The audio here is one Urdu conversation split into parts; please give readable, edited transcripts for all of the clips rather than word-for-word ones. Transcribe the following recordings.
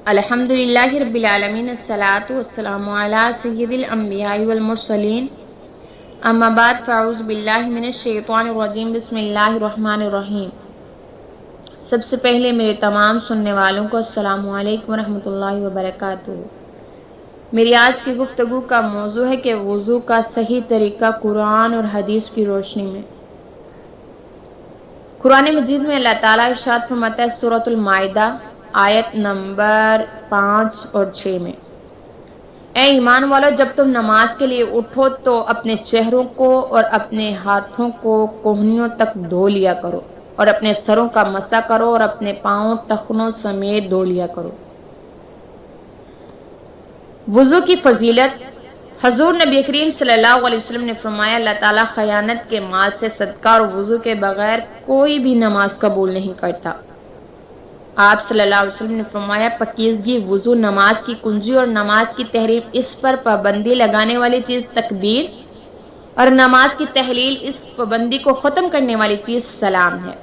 الحمدللہ رب العالمین، الصلاۃ والسلام علی سید الانبیاء والمرسلین، اما بعد فاعوذ باللہ من الشیطان الرجیم، بسم اللہ الرحمن الرحیم۔ سب سے پہلے میرے تمام سننے والوں کو السلام علیکم ورحمۃ اللہ وبرکاتہ۔ میری آج کی گفتگو کا موضوع ہے کہ وضو کا صحیح طریقہ قرآن اور حدیث کی روشنی میں۔ قرآن مجید میں اللہ تعالیٰ ارشاد فرماتا ہے سورۃ المائدہ آیت نمبر 5 اور 6 میں، اے ایمان والو، جب تم نماز کے لیے اٹھو تو اپنے چہروں کو اور اپنے ہاتھوں کو کوہنیوں تک دھو لیا کرو، اور اپنے سروں کا مسح کرو، اور اپنے پاؤں ٹخنوں سمیت دھو لیا کرو۔ وضو کی فضیلت۔ حضور نبی کریم صلی اللہ علیہ وسلم نے فرمایا، اللہ تعالیٰ خیانت کے مال سے صدقہ اور وضو کے بغیر کوئی بھی نماز قبول نہیں کرتا۔ آپ صلی اللہ علیہ وسلم نے فرمایا، پاکیزگی وضو نماز کی کنجی اور نماز کی تحریم اس پر پابندی لگانے والی چیز تکبیر، اور نماز کی تحلیل اس پابندی کو ختم کرنے والی چیز سلام ہے۔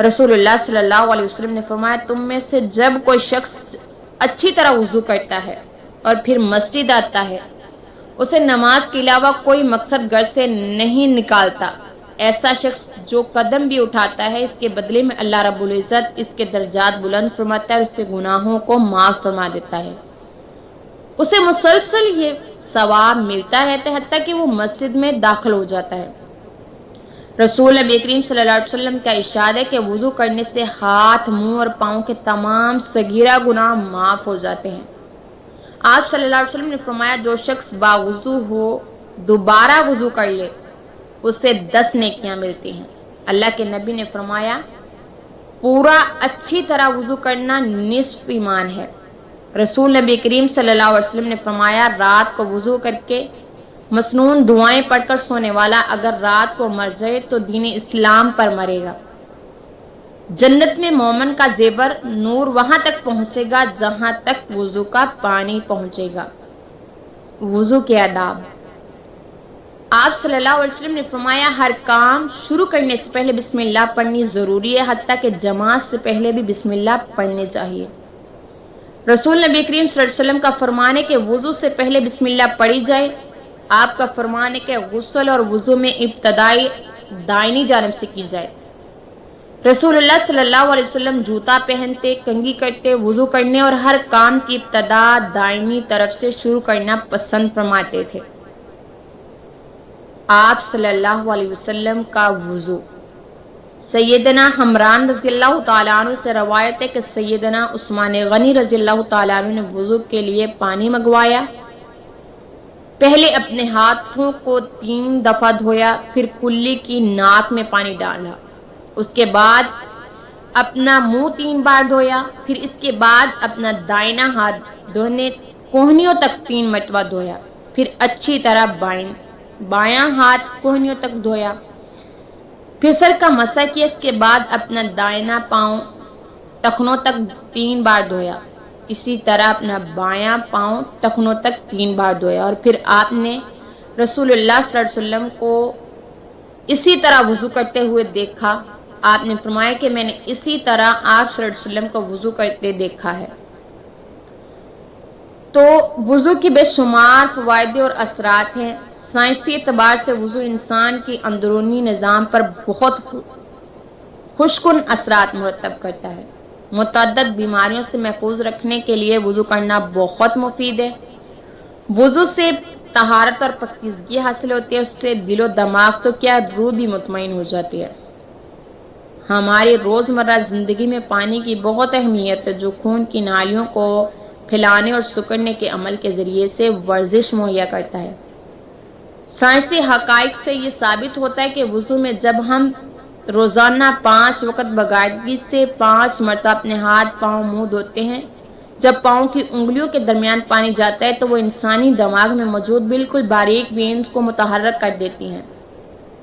رسول اللہ صلی اللہ علیہ وسلم نے فرمایا، تم میں سے جب کوئی شخص اچھی طرح وضو کرتا ہے اور پھر مسجد آتا ہے، اسے نماز کے علاوہ کوئی مقصد گھر سے نہیں نکالتا، ایسا شخص جو قدم بھی اٹھاتا ہے، اس کے بدلے میں اللہ رب العزت اس کے درجات بلند فرماتا ہے اور اس کے گناہوں کو معاف فرما دیتا ہے۔ اسے مسلسل یہ ثواب ملتا رہتا ہے حتیٰ کہ وہ مسجد میں داخل ہو جاتا ہے۔ رسول نبی کریم صلی اللہ علیہ وسلم کا ارشاد ہے کہ وضو کرنے سے ہاتھ، منہ اور پاؤں کے تمام صغیرہ گناہ معاف ہو جاتے ہیں۔ آپ صلی اللہ علیہ وسلم نے فرمایا، جو شخص باوضو ہو دوبارہ وضو کر لے، اسے 10 نیکیاں ملتی ہیں۔ اللہ کے نبی نے فرمایا، پورا اچھی طرح وضو کرنا نصف ایمان ہے۔ رسول نبی کریم صلی اللہ علیہ وسلم نے فرمایا، رات کو وضو کر کے مسنون دعائیں پڑھ کر سونے والا اگر رات کو مر جائے تو دین اسلام پر مرے گا۔ جنت میں مومن کا زیور نور وہاں تک پہنچے گا جہاں تک وضو کا پانی پہنچے گا۔ وضو کے آداب۔ آپ صلی اللہ علیہ وسلم نے فرمایا، ہر کام شروع کرنے سے پہلے بسم اللہ پڑھنی ضروری ہے، حتیٰ کہ جماعت سے پہلے بھی بسم اللہ پڑھنی چاہیے۔ رسول نبی کریم صلی اللہ علیہ وسلم کا فرمان ہے کہ وضو سے پہلے بسم اللہ پڑھی جائے۔ آپ کا فرمان ہے کہ غسل اور وضو میں ابتدائی دائنی جانب سے کی جائے۔ رسول اللہ صلی اللہ علیہ وسلم جوتا پہنتے، کنگھی کرتے، وضو کرنے اور ہر کام کی ابتدا دائنی طرف سے شروع کرنا پسند فرماتے تھے۔ آپ صلی اللہ علیہ وسلم کا وضو۔ سیدنا حمران رضی اللہ تعالیٰ عنہ سے روایت ہے کہ سیدنا عثمان غنی رضی اللہ تعالیٰ عنہ نے وضو کے لیے پانی منگوایا۔ پہلے اپنے ہاتھوں کو 3 دفعہ دھویا، پھر کلی کی ناک میں پانی ڈالا، اس کے بعد اپنا منہ 3 بار دھویا، پھر اس کے بعد اپنا دائنا ہاتھ دھونے کوہنیوں تک 3 مرتبہ دھویا، پھر اچھی طرح بایاں ہاتھ کوہنیوں تک دھویا، پھر سر کا مسح کیا، اس کے بعد اپنا دائنا پاؤں ٹخنوں تک 3 بار دھویا، اسی طرح اپنا بایاں پاؤں ٹخنوں تک 3 بار دھویا، اور پھر آپ نے رسول اللہ صلی اللہ علیہ وسلم کو اسی طرح وضو کرتے ہوئے دیکھا۔ آپ نے فرمایا کہ میں نے اسی طرح آپ صلی اللہ علیہ وسلم کو وضو کرتے دیکھا ہے۔ تو وضو کی بے شمار فوائد اور اثرات ہیں۔ سائنسی اعتبار سے وضو انسان کی اندرونی نظام پر بہت خوشکن اثرات مرتب کرتا ہے۔ متعدد بیماریوں سے محفوظ رکھنے کے لیے وضو کرنا بہت مفید ہے۔ وضو سے طہارت اور پاکیزگی حاصل ہوتی ہے، اس سے دل و دماغ تو کیا روح بھی مطمئن ہو جاتی ہے۔ ہماری روزمرہ زندگی میں پانی کی بہت اہمیت ہے، جو خون کی نالیوں کو پھیلانے اور سکڑنے کے عمل کے ذریعے سے ورزش مہیا کرتا ہے۔ سائنسی حقائق سے یہ ثابت ہوتا ہے کہ وضو میں جب ہم روزانہ 5 وقت باقاعدگی سے 5 مرتبہ اپنے ہاتھ، پاؤں، منہ دھوتے ہیں، جب پاؤں کی انگلیوں کے درمیان پانی جاتا ہے تو وہ انسانی دماغ میں موجود بالکل باریک وینز کو متحرک کر دیتی ہیں۔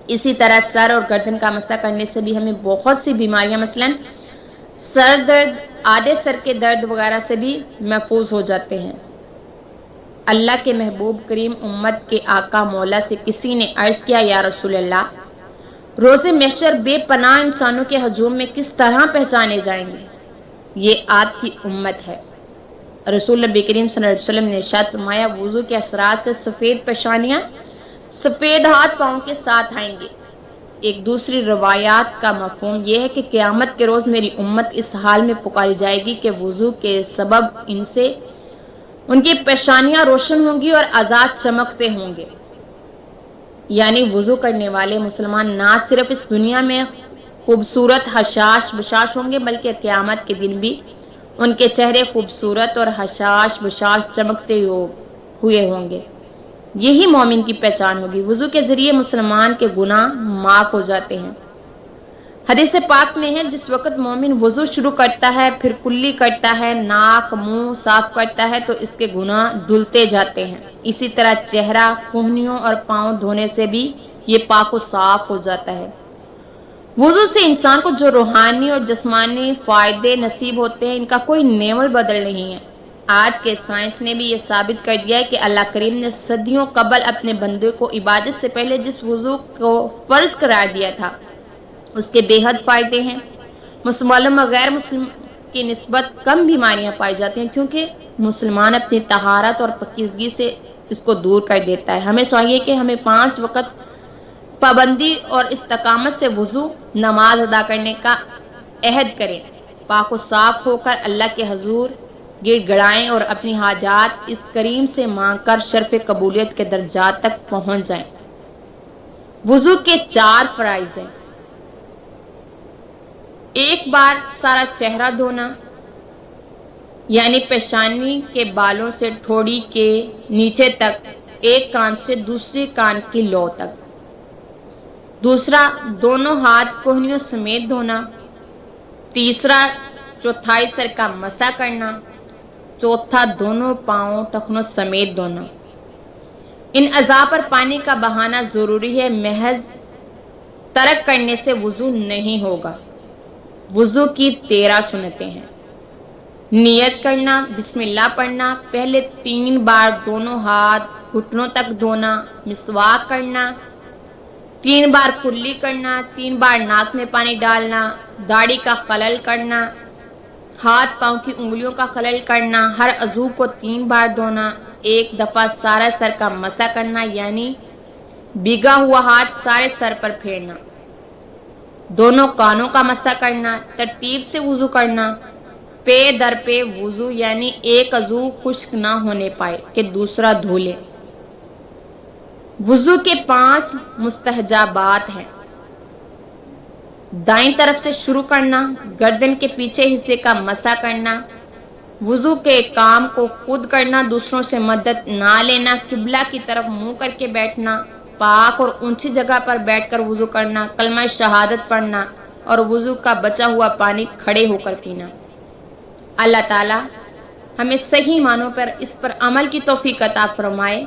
اسی طرح سر اور گردن کا مسح کرنے سے بھی ہمیں بہت سی بیماریاں مثلاً سر درد، آدھے سر کے درد وغیرہ سے بھی محفوظ ہو جاتے ہیں۔ اللہ کے محبوب کریم امت کے آقا مولا سے کسی نے عرض کیا، یا رسول اللہ، روز محشر بے پناہ انسانوں کے ہجوم میں کس طرح پہچانے جائیں گے؟ یہ آپ کی امت ہے۔ رسول نبی کریم صلی اللہ علیہ وسلم نے ارشاد فرمایا وضو کے اثرات سے سفید پیشانیاں سفید ہاتھ پاؤں کے ساتھ آئیں گے۔ ایک دوسری روایات کا مفہوم یہ ہے کہ قیامت کے روز میری امت اس حال میں پکاری جائے گی کہ وضو کے سبب ان کی پیشانیاں روشن ہوں گی اور اعضاء چمکتے ہوں گے۔ یعنی وضو کرنے والے مسلمان نہ صرف اس دنیا میں خوبصورت حشاش بشاش ہوں گے بلکہ قیامت کے دن بھی ان کے چہرے خوبصورت اور حشاش بشاش چمکتے ہوئے ہوں گے۔ یہی مومن کی پہچان ہوگی۔ وضو کے ذریعے مسلمان کے گناہ معاف ہو جاتے ہیں۔ حدیث پاک میں ہے جس وقت مومن وضو شروع کرتا ہے پھر کلی کرتا ہے ناک منہ صاف کرتا ہے تو اس کے گناہ دھلتے جاتے ہیں۔ اسی طرح چہرہ کہنیوں اور پاؤں دھونے سے بھی یہ پاک و صاف ہو جاتا ہے۔ وضو سے انسان کو جو روحانی اور جسمانی فائدے نصیب ہوتے ہیں ان کا کوئی نیول بدل نہیں ہے۔ آج کے سائنس نے بھی یہ ثابت کر دیا ہے کہ اللہ کریم نے صدیوں قبل اپنے بندے کو عبادت سے پہلے جس وضو کو فرض قرار دیا تھا اس کے بے حد فائدے ہیں۔ مسلم اور غیر مسلم کی نسبت کم بیماریاں پائی جاتی ہیں کیونکہ مسلمان اپنی طہارت اور پاکیزگی سے اس کو دور کر دیتا ہے۔ ہمیں چاہیے کہ ہمیں 5 وقت پابندی اور استقامت سے وضو نماز ادا کرنے کا عہد کریں، پاک و صاف ہو کر اللہ کے حضور گر گڑائیں اور اپنی حاجات اس کریم سے مانگ کر شرف قبولیت کے درجات تک پہنچ جائیں۔ وضو کے 4 فرائض ہیں۔ ایک بار سارا چہرہ دھونا یعنی پیشانی کے بالوں سے ٹھوڑی کے نیچے تک، ایک کان سے دوسری کان کی لو تک۔ دوسرا دونوں ہاتھ کوہنیوں سمیت دھونا۔ تیسرا چوتھائی سر کا مسح کرنا۔ چوتھا دونوں پاؤں ٹخنوں سمیت دھونا۔ ان اعضاء پر پانی کا بہانا ضروری ہے، محض ترک کرنے سے وضو نہیں ہوگا۔ وضو کی 13 سنتیں ہیں۔ نیت کرنا، بسم اللہ پڑھنا، پہلے 3 بار دونوں ہاتھ گھٹنوں تک دھونا، مسواک کرنا، 3 بار کلی کرنا، 3 بار ناک میں پانی ڈالنا، داڑھی کا خلل کرنا، ہاتھ پاؤں کی انگلیوں کا خلل کرنا، ہر عضو کو 3 بار دھونا، 1 دفعہ سارا سر کا مسح کرنا یعنی بھیگا ہوا ہاتھ سارے سر پر پھیرنا، دونوں کانوں کا مسح کرنا، ترتیب سے وضو کرنا، پے در پے وضو یعنی ایک عضو خشک نہ ہونے پائے کہ دوسرا دھو لے۔ وضو کے 5 مستحجابات ہیں۔ دائیں طرف سے شروع کرنا، گردن کے پیچھے حصے کا مسح کرنا، وضو کے کام کو خود کرنا، دوسروں سے مدد نہ لینا، قبلہ کی طرف منہ کر کے بیٹھنا، پاک اور اونچی جگہ پر بیٹھ کر وضو کرنا، کلمہ شہادت پڑھنا اور وضو کا بچا ہوا پانی کھڑے ہو کر پینا۔ اللہ تعالی ہمیں صحیح معنوں پر اس پر عمل کی توفیق عطا فرمائے۔